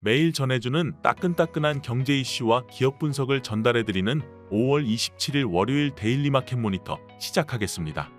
매일 전해주는 따끈따끈한 경제 이슈와 기업 분석을 전달해드리는 5월 27일 월요일 데일리 마켓 모니터 시작하겠습니다.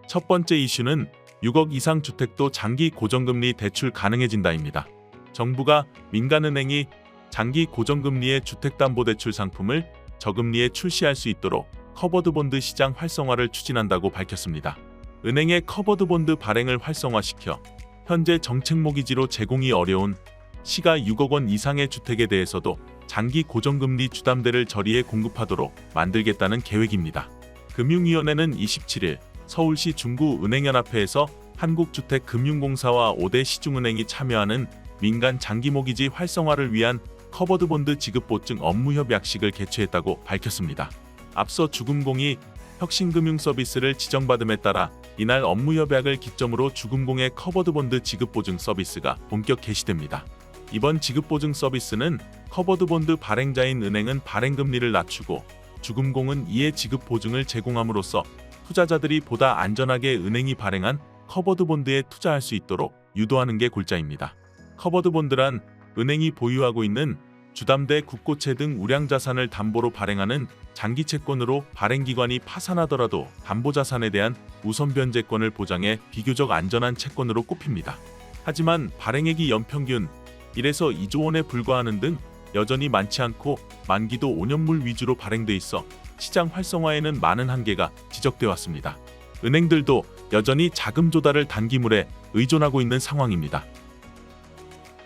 첫 번째 이슈는 6억 이상 주택도 장기 고정금리 대출 가능해진다입니다. 정부가 민간은행이 장기 고정금리의 주택담보대출 상품을 저금리에 출시할 수 있도록 커버드 본드 시장 활성화를 추진한다고 밝혔습니다. 은행의 커버드 본드 발행을 활성화시켜 현재 정책 모기지로 제공이 어려운 시가 6억 원 이상의 주택에 대해서도 장기 고정금리 주담대를 저리에 공급하도록 만들겠다는 계획입니다. 금융위원회는 27일 서울시 중구은행연합회에서 한국주택금융공사와 5대 시중은행이 참여하는 민간 장기 모기지 활성화를 위한 커버드 본드 지급 보증 업무 협약식을 개최했다고 밝혔습니다. 앞서 주금공이 혁신금융 서비스를 지정받음에 따라 이날 업무 협약을 기점으로 주금공의 커버드 본드 지급 보증 서비스가 본격 개시됩니다. 이번 지급 보증 서비스는 커버드 본드 발행자인 은행은 발행 금리를 낮추고 주금공은 이에 지급 보증을 제공함으로써 투자자들이 보다 안전하게 은행이 발행한 커버드 본드에 투자할 수 있도록 유도하는 게 골자입니다. 커버드 본드란 은행이 보유하고 있는 주담대, 국고채 등 우량자산을 담보로 발행하는 장기 채권으로 발행기관이 파산하더라도 담보자산에 대한 우선 변제권을 보장해 비교적 안전한 채권으로 꼽힙니다. 하지만 발행액이 연평균 1에서 2조 원에 불과하는 등 여전히 많지 않고 만기도 5년물 위주로 발행돼 있어 시장 활성화에는 많은 한계가 지적돼 왔습니다. 은행들도 여전히 자금 조달을 단기물에 의존하고 있는 상황입니다.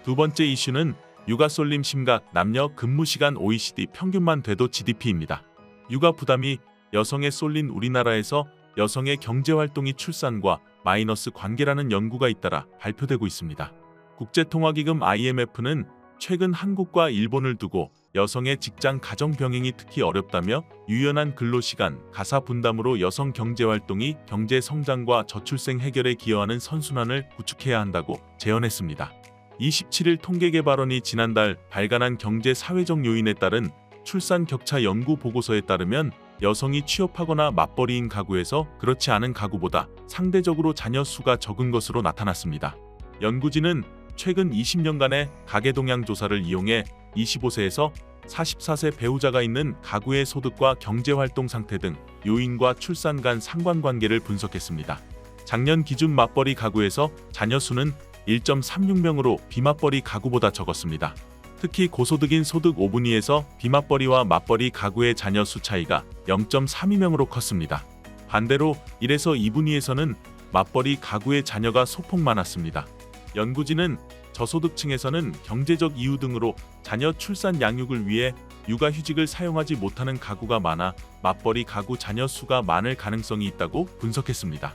두 번째 이슈는 육아 쏠림 심각, 남녀 근무 시간 OECD 평균만 돼도 GDP입니다. 육아 부담이 여성에 쏠린 우리나라에서 여성의 경제활동이 출산과 마이너스 관계라는 연구가 잇따라 발표되고 있습니다. 국제통화기금 IMF는 최근 한국과 일본을 두고 여성의 직장 가정 병행이 특히 어렵다며 유연한 근로시간, 가사 분담으로 여성 경제활동이 경제 성장과 저출생 해결에 기여하는 선순환을 구축해야 한다고 제언했습니다. 27일 통계개발원이 지난달 발간한 경제 사회적 요인에 따른 출산 격차 연구 보고서에 따르면 여성이 취업하거나 맞벌이인 가구에서 그렇지 않은 가구보다 상대적으로 자녀 수가 적은 것으로 나타났습니다. 연구진은 최근 20년간의 가계 동향 조사를 이용해 25세에서 44세 배우자가 있는 가구의 소득과 경제활동 상태 등 요인과 출산 간 상관관계를 분석했습니다. 작년 기준 맞벌이 가구에서 자녀 수는 1.36명으로 비맞벌이 가구보다 적었습니다. 특히 고소득인 소득 5분위에서 비맞벌이와 맞벌이 가구의 자녀 수 차이가 0.32명으로 컸습니다. 반대로 1에서 2분위에서는 맞벌이 가구의 자녀가 소폭 많았습니다. 연구진은 저소득층에서는 경제적 이유 등으로 자녀 출산 양육을 위해 육아휴직을 사용하지 못하는 가구가 많아 맞벌이 가구 자녀 수가 많을 가능성이 있다고 분석했습니다.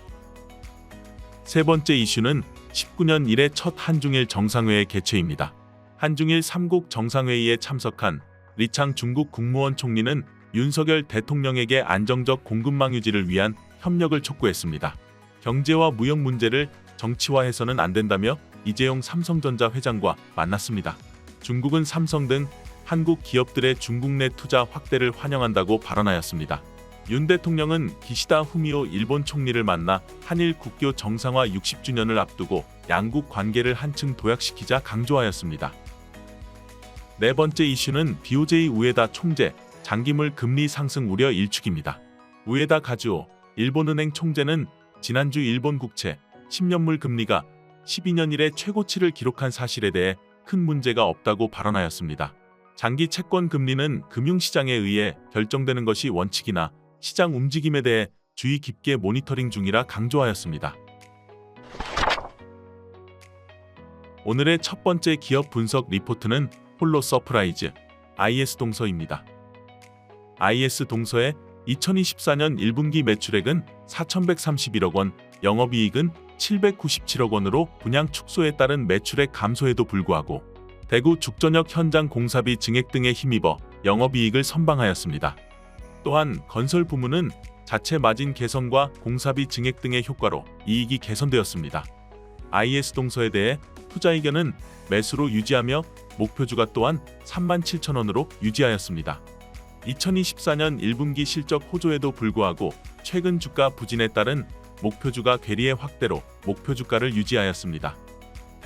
세 번째 이슈는 19년 이래 첫 한중일 정상회의 개최입니다. 한중일 3국 정상회의에 참석한 리창 중국 국무원 총리는 윤석열 대통령에게 안정적 공급망 유지를 위한 협력을 촉구했습니다. 경제와 무역 문제를 정치화해서는 안 된다며 이재용 삼성전자 회장과 만났습니다. 중국은 삼성 등 한국 기업들의 중국 내 투자 확대를 환영한다고 발언하였습니다. 윤 대통령은 기시다 후미오 일본 총리를 만나 한일 국교 정상화 60주년을 앞두고 양국 관계를 한층 도약시키자 강조하였습니다. 네 번째 이슈는 BOJ 우에다 총재, 장기물 금리 상승 우려 일축입니다. 우에다 가즈오 일본은행 총재는 지난주 일본 국채 10년물 금리가 12년 이래 최고치를 기록한 사실에 대해 큰 문제가 없다고 발언하였습니다. 장기 채권 금리는 금융시장에 의해 결정되는 것이 원칙이나 시장 움직임에 대해 주의 깊게 모니터링 중이라 강조하였습니다. 오늘의 첫 번째 기업 분석 리포트는 홀로 서프라이즈 IS 동서입니다. IS 동서의 2024년 1분기 매출액은 4,131억 원, 영업이익은 797억 원으로 분양 축소에 따른 매출액 감소에도 불구하고 대구 죽전역 현장 공사비 증액 등에 힘입어 영업이익을 선방하였습니다. 또한 건설 부문은 자체 마진 개선과 공사비 증액 등의 효과로 이익이 개선되었습니다. IS 동서에 대해 투자 의견은 매수로 유지하며 목표주가 또한 37,000원으로 유지하였습니다. 2024년 1분기 실적 호조에도 불구하고 최근 주가 부진에 따른 목표주가 괴리의 확대로 목표주가를 유지하였습니다.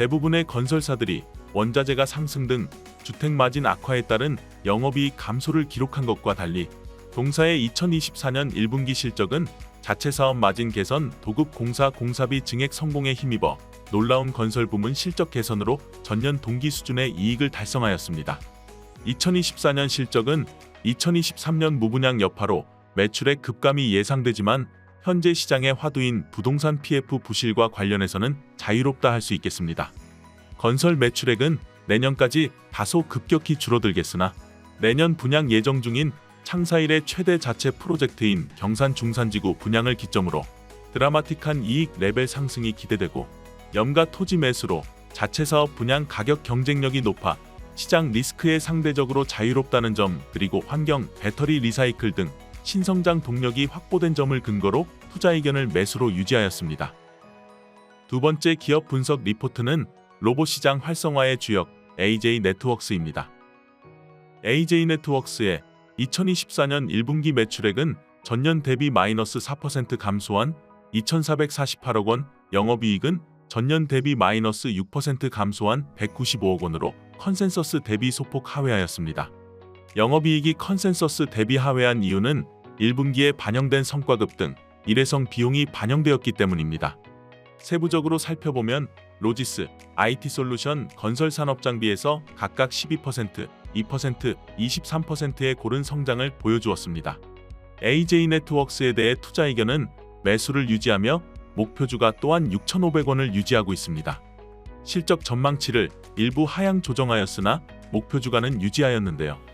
대부분의 건설사들이 원자재가 상승 등 주택 마진 악화에 따른 영업이익 감소를 기록한 것과 달리 동사의 2024년 1분기 실적은 자체 사업 마진 개선, 도급 공사 공사비 증액 성공에 힘입어 놀라운 건설 부문 실적 개선으로 전년 동기 수준의 이익을 달성하였습니다. 2024년 실적은 2023년 무분양 여파로 매출액 급감이 예상되지만 현재 시장의 화두인 부동산 PF 부실과 관련해서는 자유롭다 할 수 있겠습니다. 건설 매출액은 내년까지 다소 급격히 줄어들겠으나 내년 분양 예정 중인 창사일의 최대 자체 프로젝트인 경산 중산지구 분양을 기점으로 드라마틱한 이익 레벨 상승이 기대되고 염가 토지 매수로 자체 사업 분양 가격 경쟁력이 높아 시장 리스크에 상대적으로 자유롭다는 점, 그리고 환경, 배터리 리사이클 등 신성장 동력이 확보된 점을 근거로 투자 의견을 매수로 유지하였습니다. 두 번째 기업 분석 리포트는 로봇 시장 활성화의 주역 AJ네트웍스입니다. AJ네트웍스의 2024년 1분기 매출액은 전년 대비 마이너스 4% 감소한 2,448억 원, 영업이익은 전년 대비 마이너스 6% 감소한 195억 원으로 컨센서스 대비 소폭 하회하였습니다. 영업이익이 컨센서스 대비 하회한 이유는 1분기에 반영된 성과급 등 일회성 비용이 반영되었기 때문입니다. 세부적으로 살펴보면 로지스, IT솔루션, 건설산업장비에서 각각 12%, 2%, 23%의 고른 성장을 보여주었습니다. AJ네트웍스에 대해 투자 의견은 매수를 유지하며 목표주가 또한 6,500원을 유지하고 있습니다. 실적 전망치를 일부 하향 조정하였으나 목표주가는 유지하였는데요.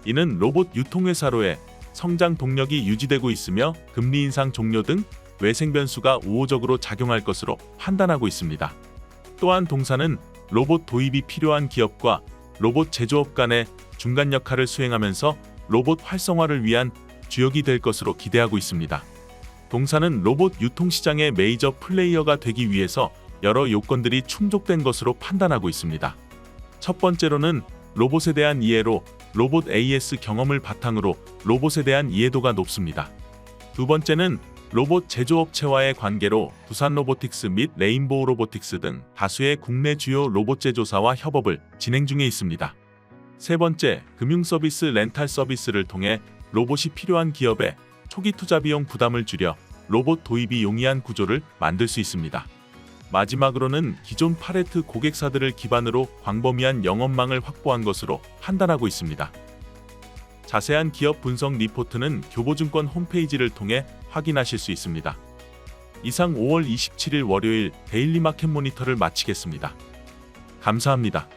이는 로봇 유통회사로의 성장 동력이 유지되고 있으며 금리 인상 종료 등 외생 변수가 우호적으로 작용할 것으로 판단하고 있습니다. 또한 동사는 로봇 도입이 필요한 기업과 로봇 제조업 간의 중간 역할을 수행하면서 로봇 활성화를 위한 주역이 될 것으로 기대하고 있습니다. 동사는 로봇 유통시장의 메이저 플레이어가 되기 위해서 여러 요건들이 충족된 것으로 판단하고 있습니다. 첫 번째로는 로봇에 대한 이해로 로봇 AS 경험을 바탕으로 로봇에 대한 이해도가 높습니다. 두 번째는 로봇 제조업체와의 관계로 두산 로보틱스 및 레인보우 로보틱스 등 다수의 국내 주요 로봇 제조사와 협업을 진행 중에 있습니다. 세 번째, 금융 서비스 렌탈 서비스를 통해 로봇이 필요한 기업의 초기 투자 비용 부담을 줄여 로봇 도입이 용이한 구조를 만들 수 있습니다. 마지막으로는 기존 파레트 고객사들을 기반으로 광범위한 영업망을 확보한 것으로 판단하고 있습니다. 자세한 기업 분석 리포트는 교보증권 홈페이지를 통해 확인하실 수 있습니다. 이상 5월 27일 월요일 데일리 마켓 모니터를 마치겠습니다. 감사합니다.